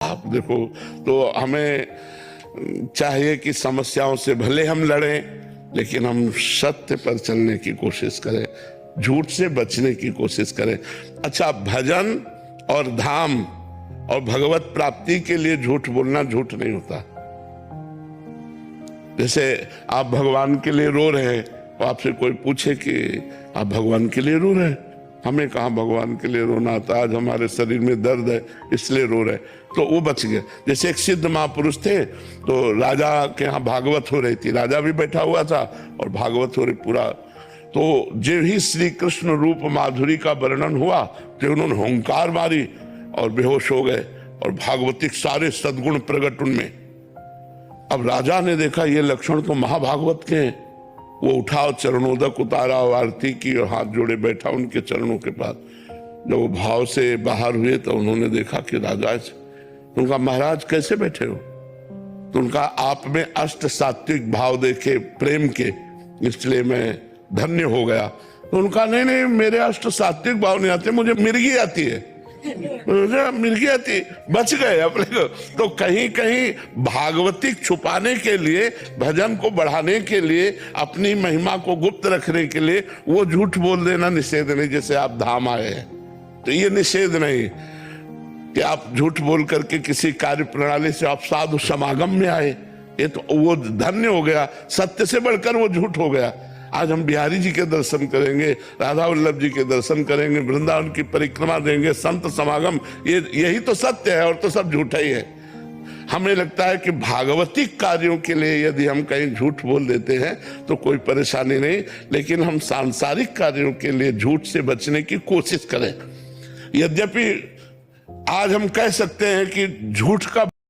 आप देखो, तो हमें चाहिए कि समस्याओं से भले हम लड़ें, लेकिन हम सत्य पर चलने की कोशिश करें, झूठ से बचने की कोशिश करें। अच्छा, भजन और धाम और भगवत प्राप्ति के लिए झूठ बोलना झूठ नहीं होता। जैसे आप भगवान के लिए रो रहे हैं, तो आपसे कोई पूछे कि आप भगवान के लिए रो रहे हैं, हमें कहाँ भगवान के लिए रोना आता, आज हमारे शरीर में दर्द है इसलिए रो रहे, तो वो बच गए। जैसे एक सिद्ध महापुरुष थे, तो राजा के यहाँ भागवत हो रही थी, राजा भी बैठा हुआ था और भागवत हो रही पूरा। तो जो ही श्री कृष्ण रूप माधुरी का वर्णन हुआ, तो उन्होंने हुंकार मारी और बेहोश हो गए, और भागवतिक सारे सद्गुण प्रकट उनमें। अब राजा ने देखा ये लक्षण तो महाभागवत के हैं, वो उठा और चरणोदक उतारा और आरती की और हाथ जोड़े बैठा उनके चरणों के पास। जब वो भाव से बाहर हुए तो उन्होंने देखा कि राजा, उनका महाराज कैसे बैठे हो? तो उनका आप में अष्ट सात्विक भाव देखे प्रेम के, इसलिए मैं धन्य हो गया। तो उनका नहीं, मेरे अष्ट सात्विक भाव नहीं आते, मुझे मिर्गी आती है, मिर्गी आती, बच गए अपने को। तो कहीं कहीं भागवतिक छुपाने के लिए, भजन को बढ़ाने के लिए, अपनी महिमा को गुप्त रखने के लिए वो झूठ बोल देना निषेध नहीं। जैसे आप धाम आए हैं तो ये निषेध नहीं कि आप झूठ बोल करके किसी कार्य प्रणाली से आप साधु समागम में आए, ये तो वो धन्य हो गया, सत्य से बढ़कर वो झूठ हो गया। आज हम बिहारी जी के दर्शन करेंगे, राधा वल्लभ जी के दर्शन करेंगे, वृंदावन की परिक्रमा देंगे, संत समागम, ये यही तो सत्य है, और तो सब झूठा ही है। हमें लगता है कि भागवतिक कार्यों के लिए यदि हम कहीं झूठ बोल देते हैं तो कोई परेशानी नहीं, लेकिन हम सांसारिक कार्यों के लिए झूठ से बचने की कोशिश करें। यद्यपि आज हम कह सकते हैं कि झूठ का